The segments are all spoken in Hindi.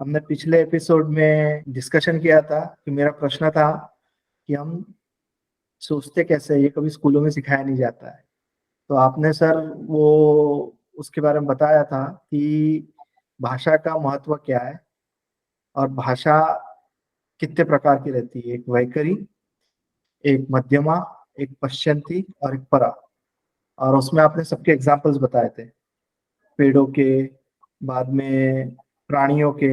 हमने पिछले एपिसोड में डिस्कशन किया था कि मेरा प्रश्न था कि हम सोचते कैसे हैं, ये कभी स्कूलों में सिखाया नहीं जाता है। तो आपने सर वो उसके बारे में बताया था कि भाषा का महत्व क्या है और भाषा कितने प्रकार की रहती है। एक वैखरी, एक मध्यमा, एक पश्चंती और एक परा। और उसमें आपने सबके एग्जाम्पल्स बताए थे, पेड़ों के, बाद में प्राणियों के,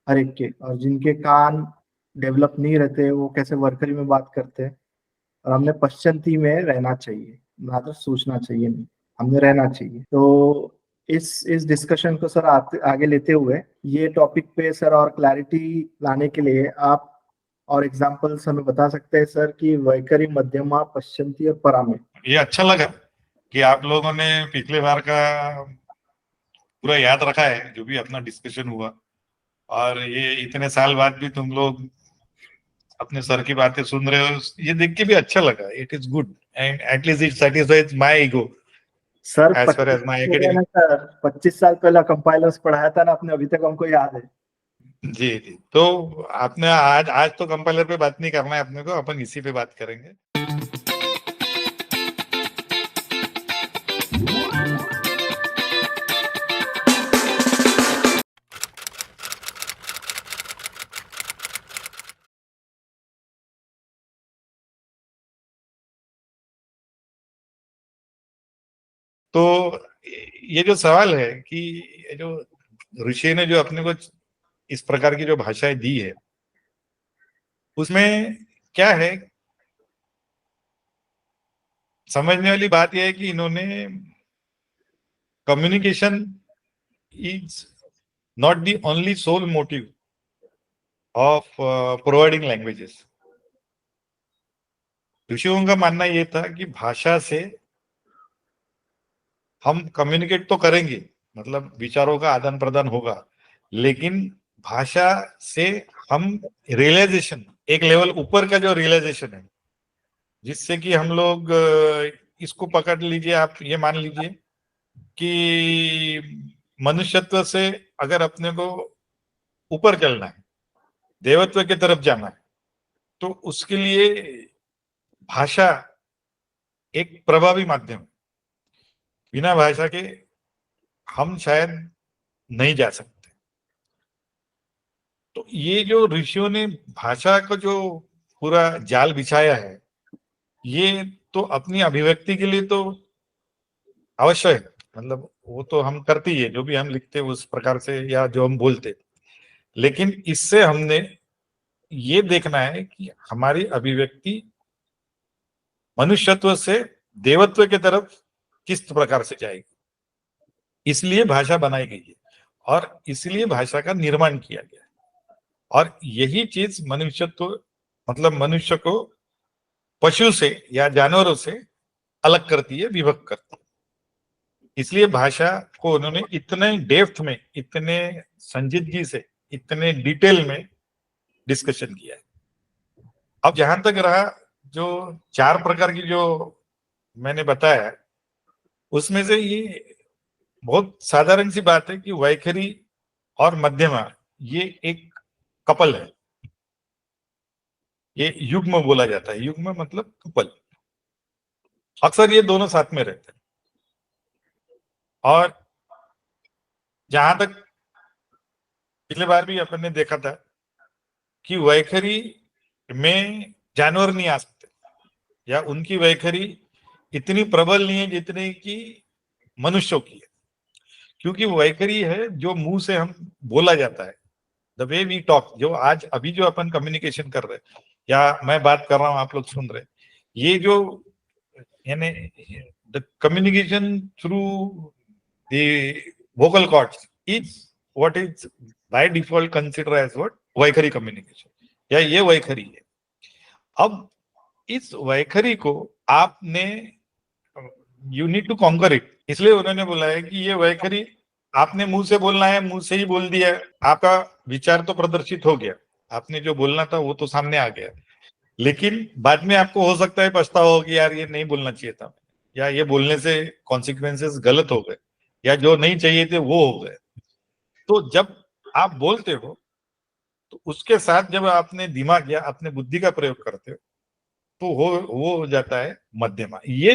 हर एक के। और जिनके कान डेवलप नहीं रहते वो कैसे वर्करी में बात करते हैं। और हमने पश्चंती में रहना चाहिए, ना तो सोचना चाहिए, नहीं हमने रहना चाहिए। तो इस डिस्कशन को सर आगे लेते हुए ये टॉपिक पे सर और क्लैरिटी लाने के लिए आप और एग्जांपल्स हमें बता सकते हैं सर कि वैखरी, मध्यमा, पश्चंती और परा में। ये अच्छा लगा कि आप लोगों ने पिछले बार का पूरा याद रखा है जो भी अपना डिस्कशन हुआ, और ये इतने साल बाद भी तुम लोग अपने सर की बातें सुन रहे हो, ये देख के भी अच्छा लगा। It is good and at least it satisfies my ego sir as far 25 as my हो गया ना एकेडमिक। सर, 25 साल पहला कंपाइलर्स पढ़ाया था ना आपने, अभी तक हमको याद है। जी जी, तो आपने आज आज तो कंपाइलर पे बात नहीं करना है अपने को, अपन इसी पे बात करेंगे। तो ये जो सवाल है कि ये जो ऋषि ने जो अपने को इस प्रकार की जो भाषाएं दी है, उसमें क्या है, समझने वाली बात यह है कि इन्होंने communication is not the only sole motive of providing languages. ऋषियों का मानना यह था कि भाषा से हम कम्युनिकेट तो करेंगे, मतलब विचारों का आदान प्रदान होगा, लेकिन भाषा से हम रियलाइजेशन, एक लेवल ऊपर का जो रियलाइजेशन है, जिससे कि हम लोग इसको पकड़ लीजिए, आप ये मान लीजिए कि मनुष्यत्व से अगर अपने को ऊपर चलना है, देवत्व की तरफ जाना है, तो उसके लिए भाषा एक प्रभावी माध्यम है। बिना भाषा के हम शायद नहीं जा सकते। तो ये जो ऋषियों ने भाषा का जो पूरा जाल बिछाया है, ये तो अपनी अभिव्यक्ति के लिए तो अवश्य है, मतलब वो तो हम करते ही है, जो भी हम लिखते हैं उस प्रकार से या जो हम बोलते, लेकिन इससे हमने ये देखना है कि हमारी अभिव्यक्ति मनुष्यत्व से देवत्व की तरफ किस प्रकार से जाएगी। इसलिए भाषा बनाई गई है और इसलिए भाषा का निर्माण किया गया है, और यही चीज मनुष्यत्व, मतलब मनुष्य को पशु से या जानवरों से अलग करती है, विभक्त करती है। इसलिए भाषा को उन्होंने इतने डेप्थ में, इतने संजीदगी से, इतने डिटेल में डिस्कशन किया है। अब जहां तक रहा जो 4 प्रकार की जो मैंने बताया, उसमें से ये बहुत साधारण सी बात है कि वैखरी और मध्यमा ये एक कपल है। ये युग्म बोला जाता है, युग्म मतलब कपल। अक्सर ये दोनों साथ में रहते हैं। और जहां तक पिछले बार भी अपन ने देखा था कि वैखरी में जानवर नहीं आ सकते, या उनकी वैखरी इतनी प्रबल नहीं है जितनी कि मनुष्यों की है। क्योंकि वैखरी है जो मुंह से हम बोला जाता है, द वे वी टॉक, जो आज अभी जो अपन कम्युनिकेशन कर रहे हैं या मैं बात कर रहा हूं, आप लोग सुन रहे हैं, ये जो यानी the communication through the vocal cords is what is by default considered as what वैखरी कम्युनिकेशन, या ये वैखरी है। अब इस वैखरी को आपने, you need to conquer it, इसलिए उन्होंने बोला है कि ये वैखरी आपने मुंह से बोलना है, मुंह से ही बोल दिया, आपका विचार तो प्रदर्शित हो गया, आपने जो बोलना था वो तो सामने आ गया, लेकिन बाद में आपको हो सकता है पछतावा हो कि यार ये नहीं बोलना चाहिए था, या ये बोलने से कॉन्सिक्वेंसेस गलत हो गए, या जो नहीं चाहिए थे वो हो गए। तो जब आप बोलते हो तो उसके साथ जब आपने दिमाग या अपने बुद्धि का प्रयोग करते हो तो वो हो जाता है मध्यमा। ये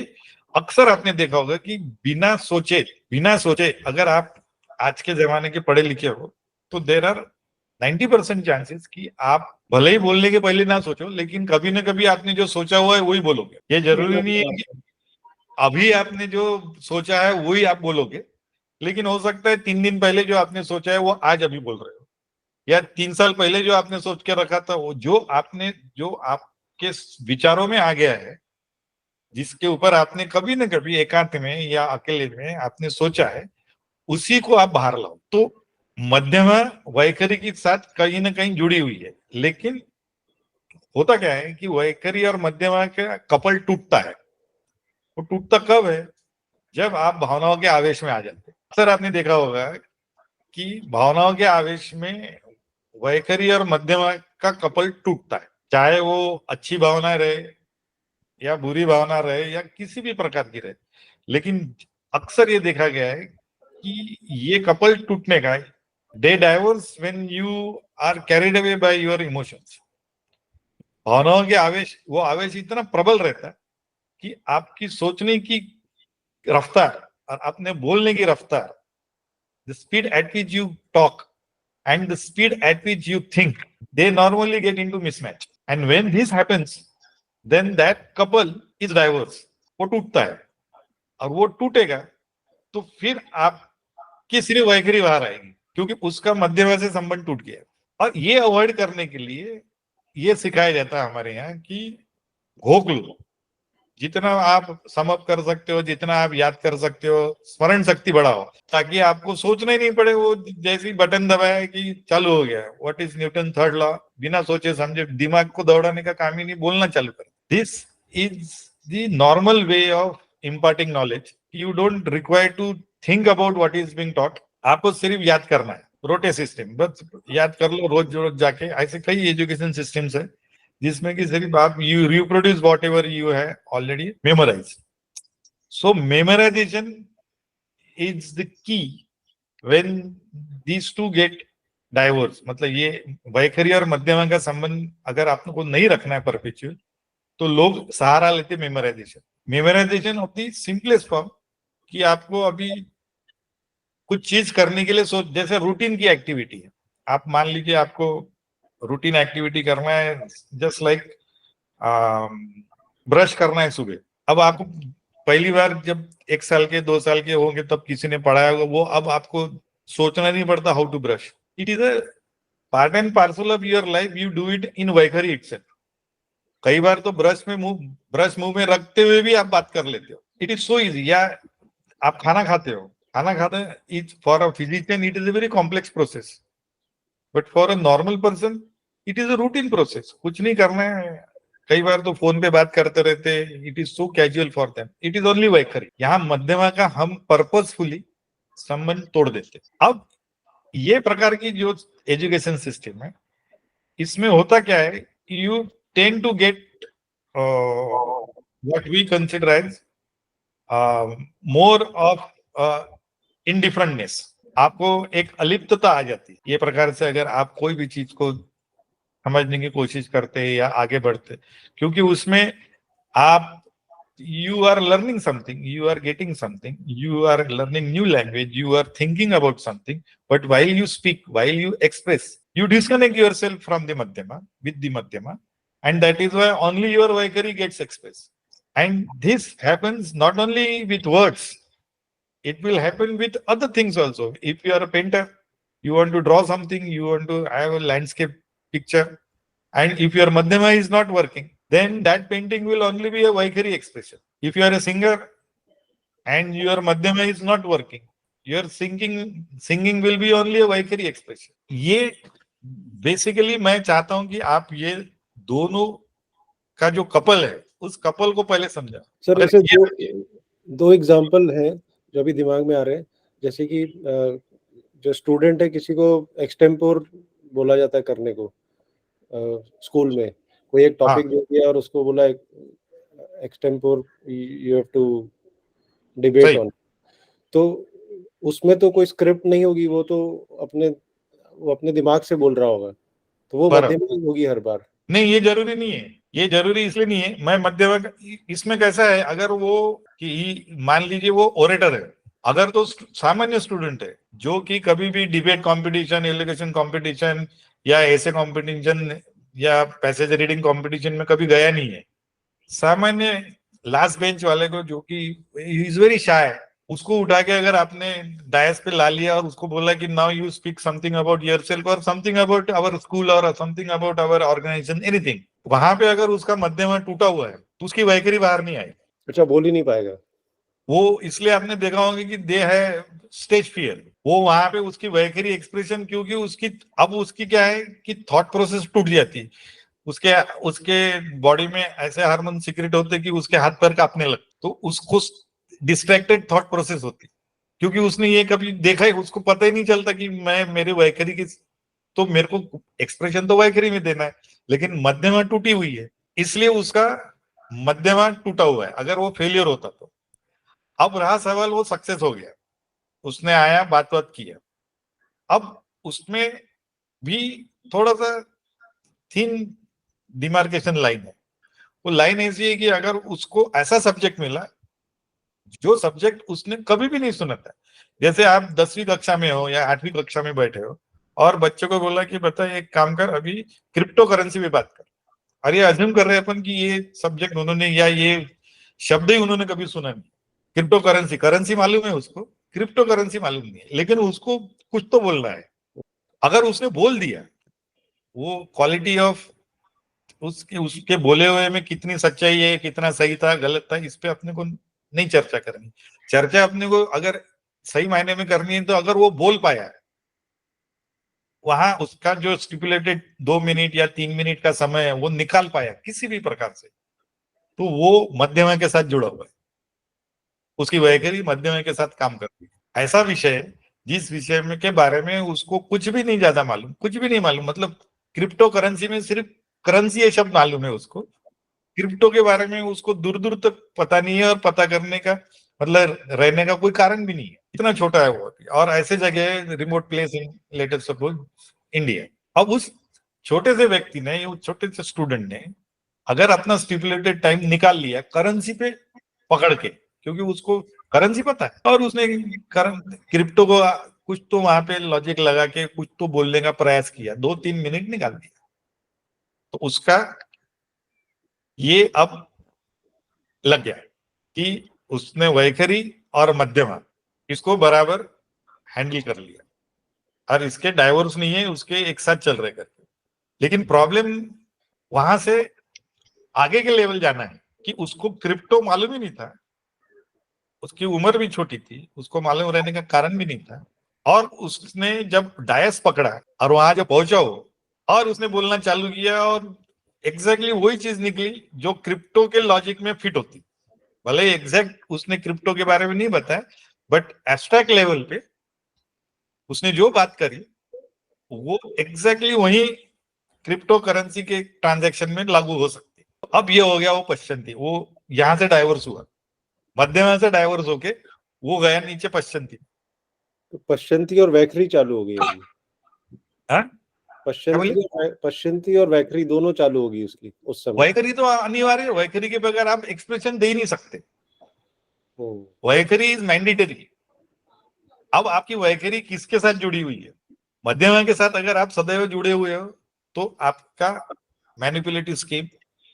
अक्सर आपने देखा होगा कि बिना सोचे अगर आप आज के जमाने के पढ़े लिखे हो तो देर आर 90% चांसेस कि आप भले ही बोलने के पहले ना सोचो, लेकिन कभी ना कभी आपने जो सोचा हुआ है वही बोलोगे। ये जरूरी नहीं है कि अभी आपने जो सोचा है वही आप बोलोगे, लेकिन हो सकता है 3 दिन पहले जो आपने सोचा है वो आज अभी बोल रहे हो, या 3 साल पहले जो आपने सोच के रखा था वो जो आपके विचारों में आ गया है, जिसके ऊपर आपने कभी न कभी एकांत में या अकेले में आपने सोचा है, उसी को आप बाहर लाओ। तो मध्यमा वैखरी के साथ कहीं ना कहीं जुड़ी हुई है, लेकिन होता क्या है कि वैखरी और मध्यमा का कपल टूटता है। वो टूटता कब है? जब आप भावनाओं के आवेश में आ जाते हैं। अक्सर आपने देखा होगा कि भावनाओं के आवेश में वैखरी और मध्यमा का कपल टूटता है, चाहे वो अच्छी भावना रहे या बुरी भावना रहे या किसी भी प्रकार की रहे। लेकिन अक्सर ये देखा गया है कि ये कपल टूटने का they divorce when you are carried away by your emotions. भावनाओं के आवेश, वो आवेश इतना प्रबल रहता है कि आपकी सोचने की रफ्तार और अपने बोलने की रफ्तार, the speed at which you talk and the speed at which you think, they normally get into mismatch. And when this happens, then that couple is divorce. वो टूटता है, और वो टूटेगा तो फिर आपकी सिर्फ वैखरी बाहर आएगी, क्योंकि उसका मध्यमा से संबंध टूट गया। और ये अवॉइड करने के लिए ये सिखाया जाता है हमारे यहाँ कि घोक लो, जितना आप समअप कर सकते हो, जितना आप याद कर सकते हो, स्मरण शक्ति बढ़ाओ, ताकि आपको सोचना ही नहीं पड़े। वो जैसी बटन दबाया कि चालू हो गया, what is Newton third law, बिना सोचे समझे दिमाग को दौड़ाने का काम ही नहीं, बोलना चालू कर। This is the normal way of imparting knowledge. You don't require to think about what is being taught, आपको सिर्फ याद करना है। रोटे सिस्टम बस याद कर लो, रोज रोज जाके। ऐसे कई एजुकेशन सिस्टम्स है जिसमें कि सिर्फ आप you reproduce whatever you है already memorise. So memorisation is the key when these two get divorce. मतलब ये वैखरी और मध्यमा का संबंध अगर आपको नहीं रखना है परपेचुअल, तो लोग सहारा लेते memorisation of the simplest form, कि आपको अभी कुछ चीज करने के लिए जैसे रूटीन की एक्टिविटी है, आप मान लीजिए आपको रूटीन एक्टिविटी करना है, जस्ट लाइक ब्रश करना है सुबह। अब आपको पहली बार जब 1 साल के 2 साल के होंगे तब किसी ने पढ़ाया होगा, वो अब आपको सोचना नहीं पड़ता how to brush. It is a part and parcel of your life, you do it in वैखरी इटसेल्फ। कई बार तो ब्रश मुंह में रखते हुए भी आप बात कर लेते हो, इट इज सो इजी। या आप खाना खाते हो, खाना खाते is for a physician it is a very complex process, but for a normal person it is a routine process, कुछ नहीं करना है। कई बार तो फोन पे बात करते रहते, it is so casual for them, it is only वैखरी। यहाँ मध्यमा का हम पर्पसफुली संबंध तोड़ देते। अब ये प्रकार की जो एजुकेशन सिस्टम है, इसमें होता क्या है, you tend to get what we consider as more of indifferentness. आपको एक अलिप्तता आ जाती है। ये प्रकार से अगर आप कोई भी चीज को समझने की कोशिश करते हैं या आगे बढ़ते, क्योंकि उसमें आप you are learning something, you are getting something, you are learning new language, you are thinking about something, but while you speak, while you express, you disconnect yourself from the madhyama, with the madhyama, and that is why only your vaikhari gets expressed. And this happens not only with words, it will happen with other things also. If you are a painter, you want to draw something, you want to have a landscape picture, and if your madhyama is not working, then that painting will only be a vaikhari expression. If you are a singer and your madhyama is not working, your singing will be only a vaikhari expression. ये बेसिकली मैं चाहता हूं कि आप ये दोनों का जो कपल है, उस कपल को पहले समझा। सर ऐसे दो एग्जांपल हैं जो अभी दिमाग में आ रहे हैं। जैसे कि जो स्टूडेंट है, किसी को एक्सटेम्पोर बोला जाता है करने को, स्कूल में कोई एक टॉपिक दे दिया और उसको बोला extempore you have to debate on. तो उसमें तो कोई स्क्रिप्ट नहीं होगी, वो तो अपने वो अपने दिमाग से बोल रहा होगा, तो वो बराबर। मध्यमा ही होगी हर बार। नहीं, ये जरूरी नहीं है, ये जरूरी इसलिए नहीं है। मैं मध्यमा इसमें कैसा है, अगर वो कि मान लीजिए वो ओरेटर है, अगर तो सामान्य स्टूडेंट है जो कि कभी भी डिबेट कंपटीशन, एलिगेशन कंपटीशन या ऐसे कंपटीशन या पैसेज रीडिंग कंपटीशन में कभी गया नहीं है, सामान्य लास्ट बेंच वाले को जो कि इज वेरी शाय, उसको उठा के अगर आपने डायस पे ला लिया और उसको बोला कि now you speak something about yourself और समथिंग अबाउट आवर स्कूल और something about our organisation, anything, वहां पे अगर उसका मध्यमा टूटा हुआ है तो उसकी वैखरी बाहर नहीं आई। अच्छा, बोल ही नहीं पाएगा। वो इसलिए आपने देखा होगा कि दे है स्टेज फियर, वो वहां पे उसकी वैखरी एक्सप्रेशन, क्योंकि उसकी अब उसकी क्या है कि थॉट प्रोसेस टूट जाती है, उसके उसके बॉडी में ऐसे हार्मोन सीक्रेट होते कि उसके हाथ पैर कांपने लगते, तो उसको डिस्ट्रैक्टेड थॉट प्रोसेस होती, क्योंकि उसने ये कभी देखा ही, उसको पता ही नहीं चलता कि मैं मेरे वैखरी की, तो मेरे को एक्सप्रेशन तो वैखरी में देना है, लेकिन मध्यमा टूटी हुई है, इसलिए उसका मध्यमा टूटा हुआ है। अगर वो फेलियर होता तो, अब रहा सवाल, वो सक्सेस हो गया, उसने आया बात किया, अब उसमें भी थोड़ा सा थीन डिमार्केशन लाइन है। वो लाइन ऐसी है कि अगर उसको ऐसा सब्जेक्ट मिला जो सब्जेक्ट उसने कभी भी नहीं सुना था, जैसे आप 10वीं कक्षा में हो या 8वीं कक्षा में बैठे हो और बच्चों को बोला कि बता एक काम कर, अभी क्रिप्टो करेंसी पे बात कर, और ये अज्यूम कर रहे हैं अपन कि ये सब्जेक्ट उन्होंने या ये शब्द ही उन्होंने कभी सुना नहीं। क्रिप्टो करेंसी, करेंसी मालूम है उसको, क्रिप्टो करेंसी मालूम नहीं है, लेकिन उसको कुछ तो बोलना है। अगर उसने बोल दिया, वो क्वालिटी ऑफ उसके उसके बोले हुए में कितनी सच्चाई है, कितना सही था गलत था, इस पे अपने को नहीं चर्चा करनी। चर्चा अपने को अगर सही मायने में करनी है तो अगर वो बोल पाया है, वहां उसका जो स्टिपुलेटेड 2 मिनट या 3 मिनट का समय है वो निकाल पाया किसी भी प्रकार से, तो वो मध्यमा के साथ जुड़ा हुआ है, उसकी वैखरी मध्यमा के साथ काम करती है। ऐसा विषय जिस विषय में के बारे में उसको कुछ भी नहीं ज्यादा मालूम, कुछ भी नहीं मालूम, मतलब क्रिप्टो करेंसी में सिर्फ करेंसी ये शब्द मालूम है उसको, क्रिप्टो के बारे में उसको दूर दूर तक पता नहीं है, और पता करने का मतलब रहने का कोई कारण भी नहीं है, इतना छोटा है वो, और ऐसे जगह remote place in let us suppose India. अब उस छोटे से व्यक्ति ने, उस छोटे से स्टूडेंट ने अगर अपना स्टिपुलेटेड टाइम निकाल लिया करेंसी पे पकड़ के, क्योंकि उसको करेंसी पता है, और उसने क्रिप्टो को कुछ तो वहां पे लॉजिक लगा के कुछ तो बोलने का प्रयास किया, 2-3 मिनट निकाल दिया, तो उसका ये अब लग गया कि उसने वैखरी और मध्यमा इसको बराबर हैंडल कर लिया, और इसके डाइवोर्स नहीं है, उसके एक साथ चल रहे करके। लेकिन प्रॉब्लम वहां से आगे के लेवल जाना है कि उसको क्रिप्टो मालूम ही नहीं था, उसकी उम्र भी छोटी थी, उसको मालूम रहने का कारण भी नहीं था, और उसने जब डायस पकड़ा और वहां जब पहुंचा हो और उसने बोलना चालू किया, और एग्जैक्टली वही चीज निकली जो क्रिप्टो के लॉजिक में फिट होती, भले एग्जैक्ट उसने क्रिप्टो के बारे में नहीं बताया, बट एब्स्ट्रैक्ट लेवल पे उसने जो बात करी वो एग्जैक्टली वही क्रिप्टो करेंसी के ट्रांजैक्शन में लागू हो सकती है। अब ये हो गया वो पश्चिम, वो यहां से डाइवर्स हुआ, मध्यमा से डाइवर्स होके वो गया नीचे पश्चिम। तो पश्चंती और वैखरी चालू हो गई होगी। हाँ, क्या बोले? पश्चंती और वैखरी दोनों चालू होगी उसकी उस समय। वैखरी तो अनिवार्य है, वैखरी के बगैर आप एक्सप्रेशन दे ही नहीं सकते, वैखरी इज मैंडेटरी। अब आपकी वैखरी किसके साथ जुड़ी हुई है? मध्यमा के साथ अगर आप सदैव जुड़े हुए हो तो आपका मैनिपुलेटिव स्कीम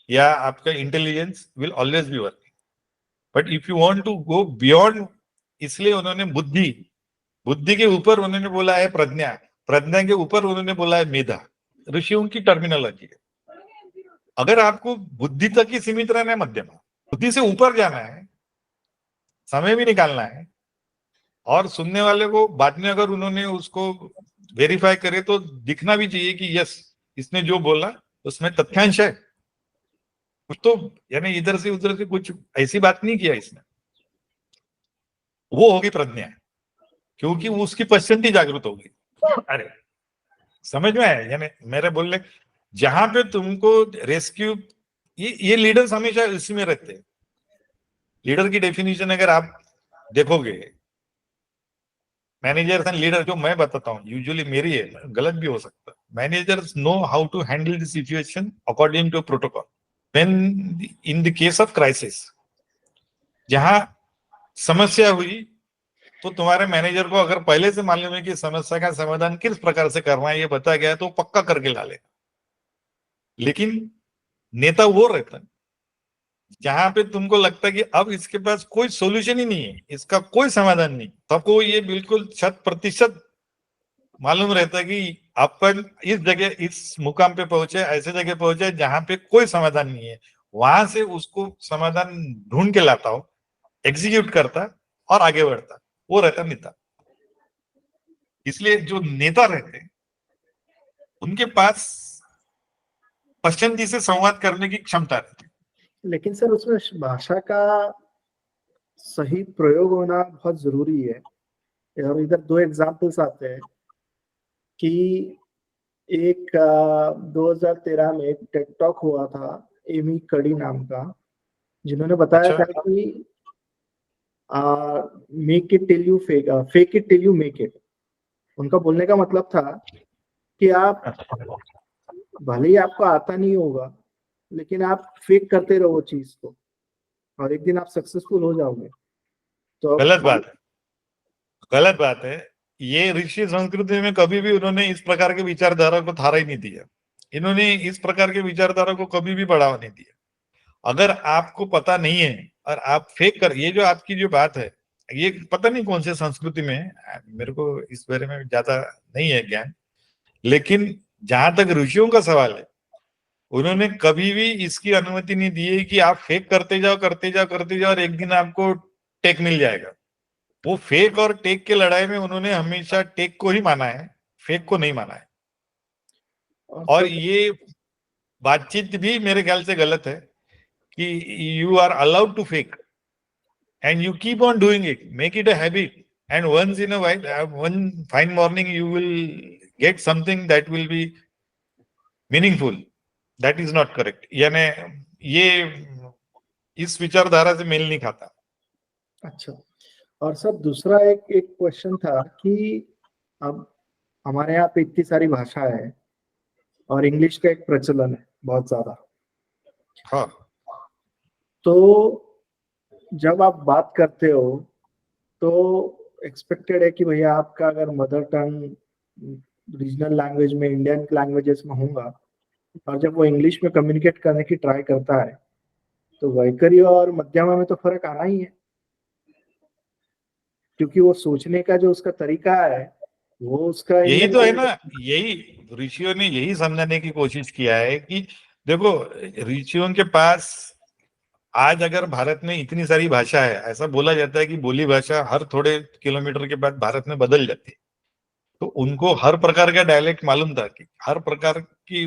या आपका intelligence will always be working. But if you want to go beyond, इसलिए उन्होंने बुद्धि, बुद्धि के ऊपर उन्होंने बोला है प्रज्ञा, प्रज्ञा के ऊपर उन्होंने बोला है मेधा, ऋषियों की टर्मिनोलॉजी है। अगर आपको बुद्धि तक ही सीमित रहना है मध्यमा, बुद्धि से ऊपर जाना है, समय भी निकालना है, और सुनने वाले को बाद में अगर उन्होंने उसको वेरीफाई करे तो दिखना भी चाहिए कि यस इसने जो बोला उसमें तथ्यांश है, कुछ तो, यानी इधर से उधर से कुछ ऐसी बात नहीं किया इसने, वो होगी प्रज्ञा, क्योंकि वो उसकी पश्चंती जागृत होगी। अरे समझ में आया? यानी मेरे बोलने, जहां पे तुमको रेस्क्यू, ये लीडर्स हमेशा इसी में रहते हैं। लीडर की डेफिनेशन अगर आप देखोगे मैनेजर्स एंड लीडर, जो मैं बताता हूँ यूजुअली मेरी है, गलत भी हो सकता है, managers know how to handle the situation according to protocol when in the case of crisis. जहां समस्या हुई तो तुम्हारे मैनेजर को अगर पहले से मालूम है कि समस्या का समाधान किस प्रकार से करना है, ये बताया गया है, तो पक्का करके ला लेगा। लेकिन नेता वो रहता है जहां पे तुमको लगता है कि अब इसके पास कोई सोल्यूशन ही नहीं है, इसका कोई समाधान नहीं, सबको ये बिल्कुल 100% मालूम रहता है कि अपन इस जगह, इस मुकाम पे पहुंचे, ऐसे जगह पहुंचे जहां पे कोई समाधान नहीं है, वहां से उसको समाधान ढूंढ के लाता हो, एग्जीक्यूट करता और आगे बढ़ता, वो रहता नेता। इसलिए जो नेता रहते हैं उनके पास पश्चिमी से संवाद करने की क्षमता रहती है। लेकिन सर उसमें भाषा का सही प्रयोग होना बहुत जरूरी है। और इधर दो एग्जाम्पल्स आते हैं कि एक 2013 में एक टेड टॉक हुआ था एमी कड़ी नाम का, जिन्होंने बताया अच्छा। था कि make it till you fake, fake it till you make it. उनका बोलने का मतलब था कि आप भले ही आपको आता नहीं होगा, लेकिन आप फेक करते रहो चीज को और एक दिन आप सक्सेसफुल हो जाओगे। तो गलत बात है, गलत बात है। ये ऋषि संस्कृति में कभी भी उन्होंने इस प्रकार के विचारधारा को थारा ही नहीं दिया, इन्होंने इस प्रकार के विचारधारा को कभी भी बढ़ावा नहीं दिया। अगर आपको पता नहीं है और आप फेक कर, ये जो आपकी जो बात है, ये पता नहीं कौन से संस्कृति में है, मेरे को इस बारे में ज्यादा नहीं है ज्ञान, लेकिन जहां तक ऋषियों का सवाल है, उन्होंने कभी भी इसकी अनुमति नहीं दी है कि आप फेक करते जाओ करते जाओ करते जाओ और एक दिन आपको टेक मिल जाएगा। वो फेक और टेक के लड़ाई में उन्होंने हमेशा टेक को ही माना है, फेक को नहीं माना है। और ये बातचीत भी मेरे ख्याल से गलत है कि you are allowed to fake and you keep on doing it, make it a habit, and once in a while, one fine morning you will get something that will be meaningful. That is not correct. यानी ये इस विचारधारा से मेल नहीं खाता। अच्छा, और सर दूसरा एक एक क्वेश्चन था कि अब हमारे यहाँ पे इतनी सारी भाषा है और इंग्लिश का एक प्रचलन है बहुत ज्यादा। हाँ, तो जब आप बात करते हो तो एक्सपेक्टेड है कि भैया आपका अगर मदर टंग रीजनल लैंग्वेज में, इंडियन लैंग्वेजेस में होगा, और जब वो इंग्लिश में कम्युनिकेट करने की ट्राई करता है तो वैखरी और मध्यमा में तो फर्क आना ही है, क्योंकि वो सोचने का जो उसका तरीका है वो उसका यही तो है ना, यही ऋषियों ने यही समझाने की कोशिश किया है कि देखो, ऋषियों के पास आज अगर भारत में इतनी सारी भाषा है, ऐसा बोला जाता है कि बोली भाषा हर थोड़े किलोमीटर के बाद भारत में बदल जाती है, तो उनको हर प्रकार का डायलेक्ट मालूम था कि हर प्रकार की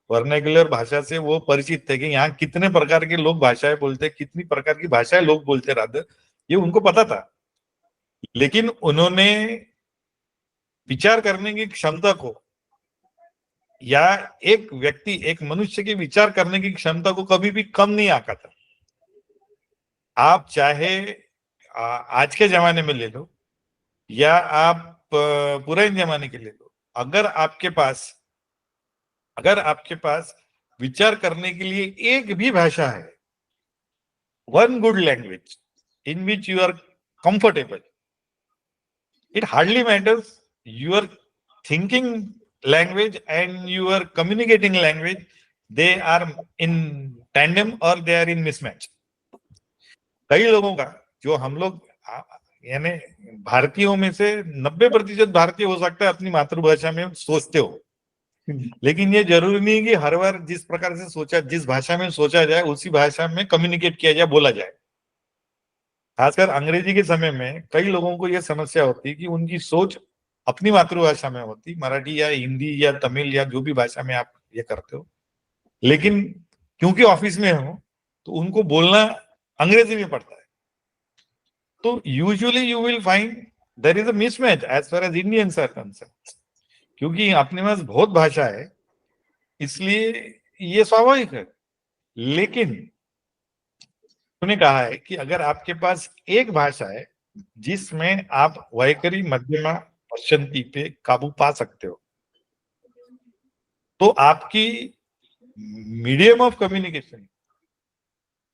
वर्नाक्युलर भाषा से वो परिचित थे कि यहाँ कितने प्रकार के लोग भाषाएं बोलते, कितनी प्रकार की भाषाएं लोग बोलते, राधर ये उनको पता था। लेकिन उन्होंने विचार करने की क्षमता को, या एक व्यक्ति, एक मनुष्य की विचार करने की क्षमता को कभी भी कम नहीं आंका था। आप चाहे आज के जमाने में ले लो या आप पुराने जमाने के ले लो, अगर आपके पास विचार करने के लिए एक भी भाषा है, one good language in which you are comfortable, it hardly matters your thinking language and your communicating language, they are in tandem और दे आर इन मिसमैच। कई लोगों का, जो हम लोग यानी भारतीयों में से 90% भारतीय हो सकता है अपनी मातृभाषा में सोचते हो, लेकिन ये जरूरी नहीं कि हर बार जिस प्रकार से सोचा, जिस भाषा में सोचा जाए उसी भाषा में कम्युनिकेट किया जाए, बोला जाए। खासकर अंग्रेजी के समय में कई लोगों को यह समस्या होती कि उनकी सोच अपनी मातृभाषा में होती, मराठी या हिंदी या तमिल या जो भी भाषा में आप ये करते हो, लेकिन क्योंकि ऑफिस में हो तो उनको बोलना अंग्रेजी में पड़ता है। तो usually you will find there is a mismatch as far as Indians are concerned, क्योंकि अपने पास बहुत भाषा है, इसलिए ये स्वाभाविक है। लेकिन उन्होंने कहा है कि अगर आपके पास एक भाषा है जिसमें आप वैखरी मध्यमा पश्चंती पे काबू पा सकते हो, तो आपकी medium of communication,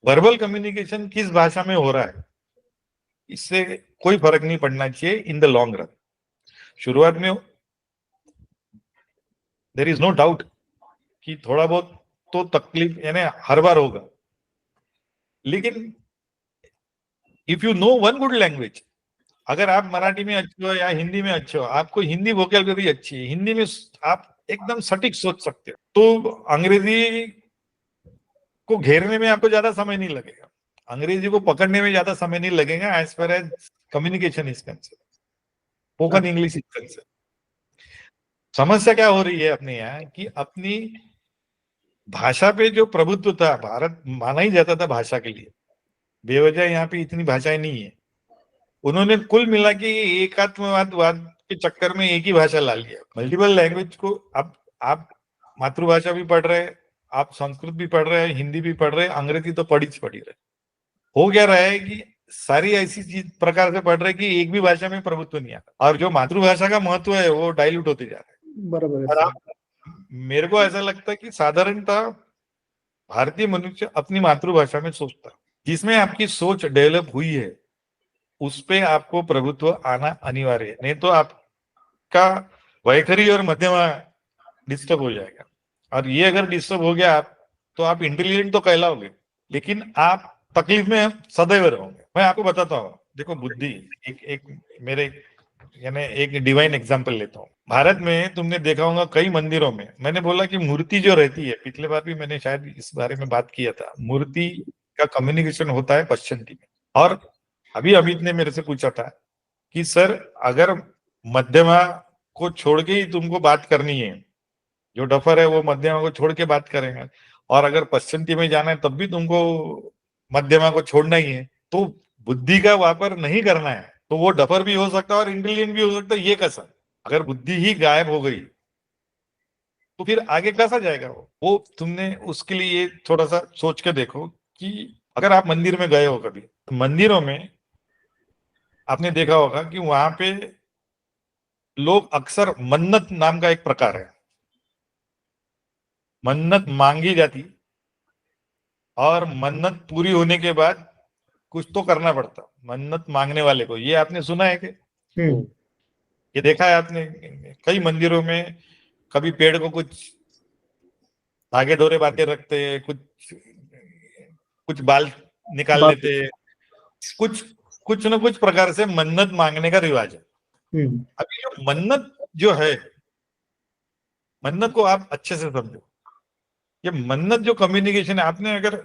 verbal communication किस भाषा में हो रहा है, इससे कोई फर्क नहीं पड़ना चाहिए इन द लॉन्ग रन। शुरुआत में देयर इज नो डाउट कि थोड़ा बहुत तो तकलीफ यानी हर बार होगा, लेकिन if you know one good language, अगर आप मराठी में अच्छे हो या हिंदी में अच्छे हो, आपको हिंदी वोकैबुलरी अच्छी है, हिंदी में आप एकदम सटीक सोच सकते हो, तो अंग्रेजी को घेरने में आपको ज्यादा समय नहीं लगेगा, अंग्रेजी को पकड़ने में ज्यादा समय नहीं लगेगा as far as communication is concern, spoken English is concern. समस्या क्या हो रही है अपने यहाँ कि अपनी भाषा पे जो प्रभुत्व था, भारत माना ही जाता था भाषा के लिए, बेवजह यहाँ पे इतनी भाषाएं नहीं है, उन्होंने कुल मिला के एकात्मवाद के चक्कर में एक ही भाषा ला लिया। मल्टीपल लैंग्वेज को अब आप मातृभाषा भी पढ़ रहे हैं, आप संस्कृत भी पढ़ रहे हैं, हिंदी भी पढ़ रहे हैं, अंग्रेजी तो पढ़ ही रहे। हो क्या रहा है कि सारी ऐसी चीज प्रकार से पढ़ रहे कि एक भी भाषा में प्रभुत्व नहीं आता, और जो मातृभाषा का महत्व है वो डाइल्यूट होते जा रहा है। बराबर है और सर। आप, मेरे को ऐसा लगता है कि साधारणतः भारतीय मनुष्य अपनी मातृभाषा में सोचता है, जिसमें आपकी सोच डेवलप हुई है उस पे आपको प्रभुत्व आना अनिवार्य है, नहीं तो आपका वैखरी और मध्यमा डिस्टर्ब हो जाएगा, और ये अगर डिस्टर्ब हो गया आप, तो आप इंटेलिजेंट तो कहलाओगे, लेकिन आप तकलीफ में सदैव रहोगे। मैं आपको बताता हूँ, देखो बुद्धि, एक मेरे यानी एक डिवाइन एग्जांपल लेता हूँ। भारत में तुमने देखा होगा कई मंदिरों में, मैंने बोला कि मूर्ति जो रहती है, पिछले बार भी मैंने शायद इस बारे में बात किया था, मूर्ति का कम्युनिकेशन होता है पश्चिमी में। और अभी अमित ने मेरे से पूछा था कि सर अगर मध्यमा को छोड़ के ही तुमको बात करनी है, जो डफर है वो मध्यमा को छोड़ के बात करेगा, और अगर पश्चिमी में जाना है तब भी तुमको मध्यमा को छोड़ना ही है, तो बुद्धि का वापर नहीं करना है, तो वो डफर भी हो सकता है और इंटेलिजेंट भी हो सकता है। ये कैसा, अगर बुद्धि ही गायब हो गई तो फिर आगे कैसा जाएगा वो तुमने उसके लिए थोड़ा सा सोच के देखो कि अगर आप मंदिर में गए हो कभी, तो मंदिरों में आपने देखा होगा कि वहां पे लोग अक्सर मन्नत नाम का एक प्रकार है, मन्नत मांगी जाती, और मन्नत पूरी होने के बाद कुछ तो करना पड़ता मन्नत मांगने वाले को। ये आपने सुना है कि ये देखा है आपने कई मंदिरों में, कभी पेड़ को कुछ धागे धोरे बातें रखते, कुछ बाल निकाल लेते, कुछ न कुछ प्रकार से मन्नत मांगने का रिवाज है। अभी जो मन्नत जो है, मन्नत को आप अच्छे से समझो, ये मन्नत जो कम्युनिकेशन है, आपने अगर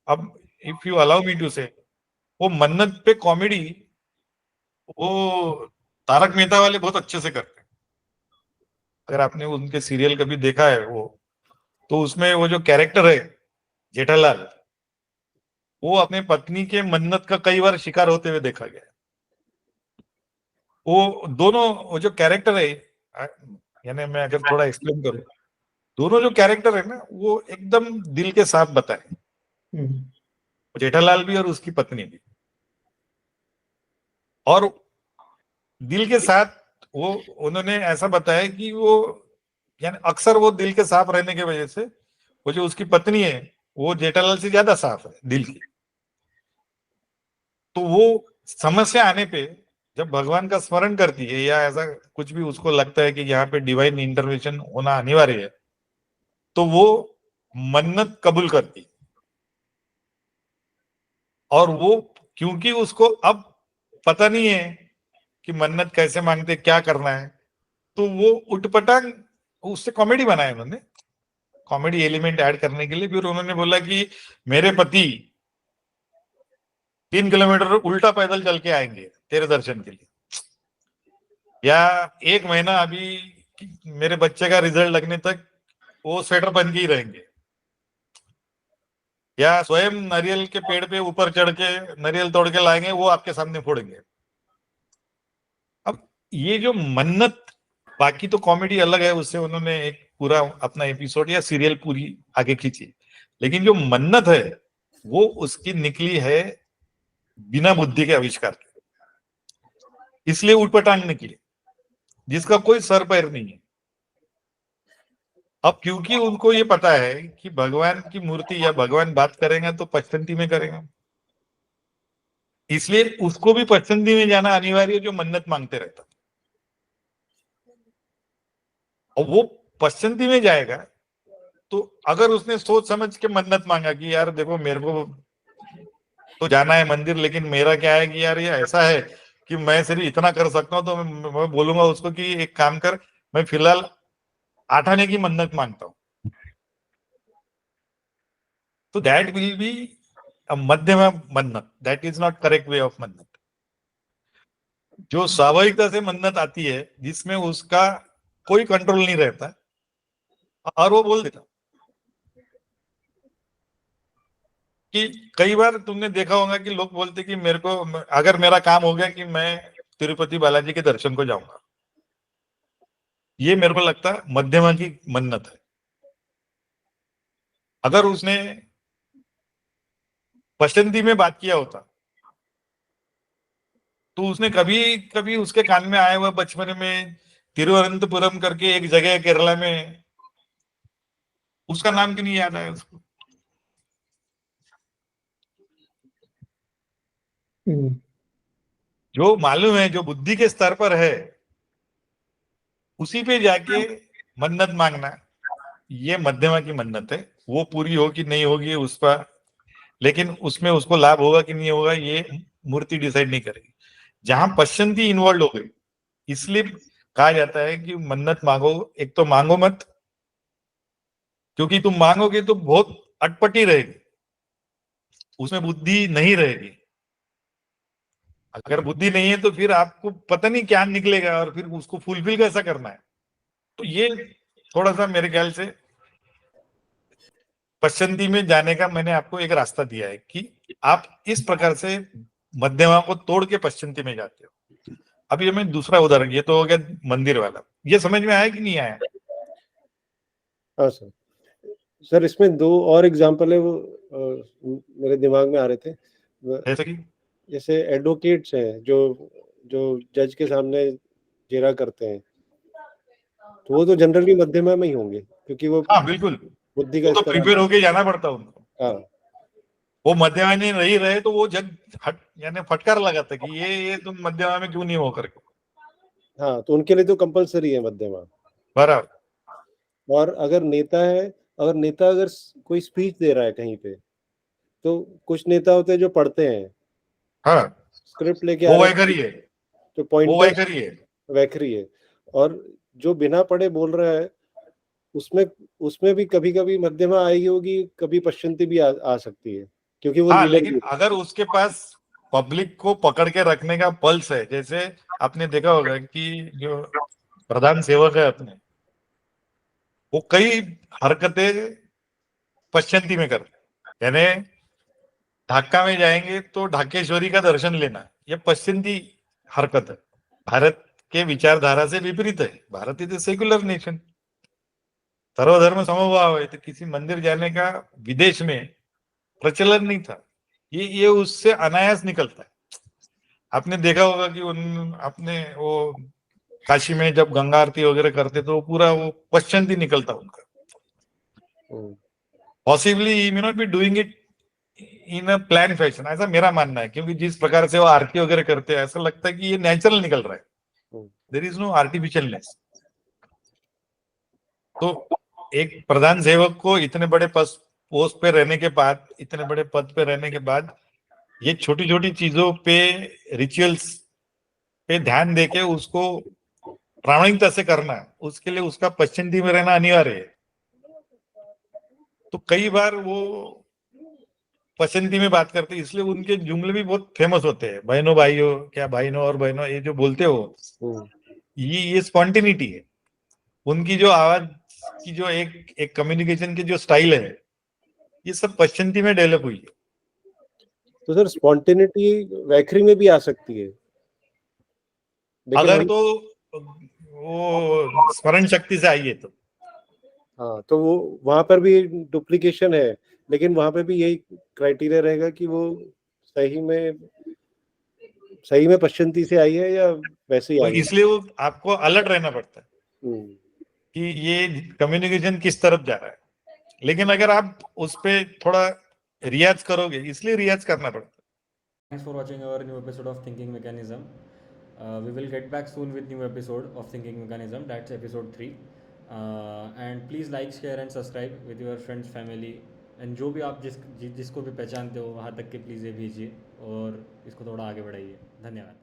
अब if you allow me to say, वो मन्नत पे कॉमेडी वो तारक मेहता वाले बहुत अच्छे से करते हैं। अगर आपने उनके सीरियल कभी देखा है वो, तो उसमें वो जो कैरेक्टर है जेठालाल, वो अपने पत्नी के मन्नत का कई बार शिकार होते हुए देखा गया है। वो दोनों, वो जो कैरेक्टर है, यानी मैं अगर थोड़ा एक्सप्लेन करूं, दोनों जो कैरेक्टर है ना, वो एकदम दिल के साफ बताए, जेठालाल भी और उसकी पत्नी भी, और दिल के साथ वो उन्होंने ऐसा बताया कि वो यानी अक्सर वो दिल के साफ रहने की वजह से वो जो उसकी पत्नी है वो जेठालाल से ज्यादा साफ है दिल की। तो वो समस्या आने पे जब भगवान का स्मरण करती है या ऐसा कुछ भी उसको लगता है कि यहाँ पे डिवाइन इंटरवेंशन होना अनिवार्य है, तो वो मन्नत कबूल करती, और वो क्योंकि उसको अब पता नहीं है कि मन्नत कैसे मांगते, क्या करना है, तो वो उटपटांग, उससे कॉमेडी बनाया उन्होंने, कॉमेडी एलिमेंट ऐड करने के लिए। फिर उन्होंने बोला कि मेरे पति 3 किलोमीटर उल्टा पैदल चल के आएंगे तेरे दर्शन के लिए, या 1 महीना अभी मेरे बच्चे का रिजल्ट लगने तक वो स्वेटर पहन के ही रहेंगे, या स्वयं नारियल के पेड़ पे ऊपर चढ़ के नारियल तोड़ के लाएंगे, वो आपके सामने फोड़ेंगे। अब ये जो मन्नत, बाकी तो कॉमेडी अलग है, उससे उन्होंने एक पूरा अपना एपिसोड या सीरियल पूरी आगे खींची, लेकिन जो मन्नत है वो उसकी निकली है बिना बुद्धि के आविष्कार के। इसलिए उठपटांग निकली, जिसका कोई सर पैर नहीं है। अब क्योंकि उनको ये पता है कि भगवान की मूर्ति या भगवान बात करेंगे तो पचतंती में करेंगे, इसलिए उसको भी पचतंती में जाना अनिवार्य, जो मन्नत मांगते रहता। और वो पचतंती में जाएगा तो अगर उसने सोच समझ के मन्नत मांगा कि यार देखो मेरे को तो जाना है मंदिर, लेकिन मेरा क्या है कि यार ये ऐसा है कि मैं सिर्फ इतना कर सकता हूं, तो मैं बोलूंगा उसको कि एक काम कर, मैं फिलहाल 8 आने की मन्नत मांगता हूं, तो दैट विल बी अ मध्यम मन्नत, that is not correct way of मन्नत। जो स्वाभाविकता से मन्नत आती है, जिसमें उसका कोई कंट्रोल नहीं रहता और वो बोल देता। कि कई बार तुमने देखा होगा कि लोग बोलते कि मेरे को, अगर मेरा काम हो गया कि मैं तिरुपति बालाजी के दर्शन को जाऊंगा, ये मेरे को लगता है मध्यमा की मन्नत है। अगर उसने पसंदी में बात किया होता तो उसने कभी कभी उसके कान में आया हुआ बचपन में तिरुवनंतपुरम करके एक जगह है केरला में, उसका नाम क्यों नहीं याद आया उसको? जो मालूम है, जो बुद्धि के स्तर पर है, उसी पे जाके मन्नत मांगना, ये मध्यमा की मन्नत है। वो पूरी हो कि नहीं होगी उस पर, लेकिन उसमें उसको लाभ होगा कि नहीं होगा ये मूर्ति डिसाइड नहीं करेगी। जहां पश्चंती इन्वॉल्व हो गई, इसलिए कहा जाता है कि मन्नत मांगो, एक तो मांगो मत, क्योंकि तुम मांगोगे तो बहुत अटपटी रहेगी, उसमें बुद्धि नहीं रहेगी। अगर बुद्धि नहीं है तो फिर आपको पता नहीं क्या निकलेगा और फिर उसको फुलफिल कैसा करना है। तो ये थोड़ा सा मेरे ख्याल से पश्चंती में जाने का मैंने आपको एक रास्ता दिया है कि आप इस प्रकार से मध्यमा को तोड़ के पश्चंती में जाते हो। अब ये मैं दूसरा उदाहरण, ये तो हो गया मंदिर वाला, ये समझ में आया कि नहीं आया? हाँ सर। सर इसमें 2 और एग्जांपल है, वो मेरे दिमाग में आ रहे थे। जैसे कि जैसे एडवोकेट्स हैं जो जो जज के सामने जेरा करते हैं, तो वो तो जनरली मध्यमा में ही होंगे, क्योंकि वो हाँ बिल्कुल, बुद्धि वो का तो स्तर प्रिपेयर होके जाना पड़ता है उनको। हाँ वो मध्यमा में नहीं रहे तो वो जज यानी फटकार लगाता कि ये तुम मध्यमा में क्यों नहीं हो करके। हाँ, तो उनके लिए तो कंपलसरी है मध्यमा। बराबर। और अगर नेता है, अगर कोई स्पीच दे रहा है कहीं पे, तो कुछ नेता होते हैं जो पढ़ते हैं, हाँ, स्क्रिप्ट लेके आ वो रहे वैखरी हैं, है, तो वो पॉइंटर्स वैखरी है। वैखरी है। और जो बिना पढ़े बोल रहा है, उसमें उसमें भी कभी कभी मध्यमा आई होगी, कभी पश्चंती भी आ सकती है, क्योंकि वो हाँ, लीडर लेकिन भी अगर उसके पास पब्लिक को पकड़ के रखने का पल्स है, जैसे आपने देखा होगा कि जो प्रधान सेवक है अपने, वो कई हरकतें पश्चंती में करते हैं। यानी ढाका में जाएंगे तो ढाकेश्वरी का दर्शन लेना, ये पश्चिमी हरकत है, भारत के विचारधारा से विपरीत है। Bharat is a secular nation, सर्वधर्म समभाव है, तो किसी मंदिर जाने का विदेश में प्रचलन नहीं था। ये उससे अनायास निकलता है। आपने देखा होगा कि उन अपने वो काशी में जब गंगा आरती वगैरह करते तो पूरा वो पश्चंती निकलता उनका। Hmm, possibly he may not be doing it in a plan fashion, ऐसा मेरा मानना है, क्योंकि जिस प्रकार से वो आरती वगैरह करते हैं ऐसा लगता है कि ये नेचुरल निकल रहा है, हम्म, देयर इज नो आर्टिफिशियलनेस। तो एक प्रधान सेवक को इतने बड़े पोस्ट पे रहने के बाद, इतने बड़े पद पे रहने के बाद, ये छोटी छोटी चीजों पे, रिचुअल्स पे ध्यान देके उसको प्रामाणिकता से करना है, उसके लिए उसका पश्चिमी में रहना अनिवार्य है। तो कई बार वो पसंदी में बात करते हैं, इसलिए उनके जुमले भी बहुत फेमस होते हैं, बहनों भाइयों, क्या भाइयों और बहनों, ये जो बोलते हो, हम्म। ये स्पॉन्टिनिटी है उनकी, जो आवाज की जो एक कम्युनिकेशन की जो स्टाइल है, ये सब पश्चिमी में डेवलप हुई है। तो सर स्पॉन्टेनिटी वैखरी में भी आ सकती है, लेकिन अगर हम तो वो स्मरण शक्ति से आई है तो। हाँ, तो वो वहां पर भी डुप्लीकेशन है, लेकिन वहां पे भी यही क्राइटेरिया रहेगा कि वो सही में सही में पश्चंती से आई है या वैसे ही तो आई है? इसलिए वो आपको अलर्ट रहना पड़ता है हम्म, कि ये कम्युनिकेशन किस तरफ जा रहा है। लेकिन अगर आप उस पे थोड़ा रियाज करोगे, इसलिए रियाज करना पड़ता है। Thanks for watching our new episode of Thinking Mechanism. We will get back soon with new episode of Thinking Mechanism. That's episode 3. And please like, share and subscribe with your friends, family. And जो भी आप जिसको भी पहचानते हो वहाँ तक के प्लीज़ ये भेजिए और इसको थोड़ा आगे बढ़ाइए। धन्यवाद।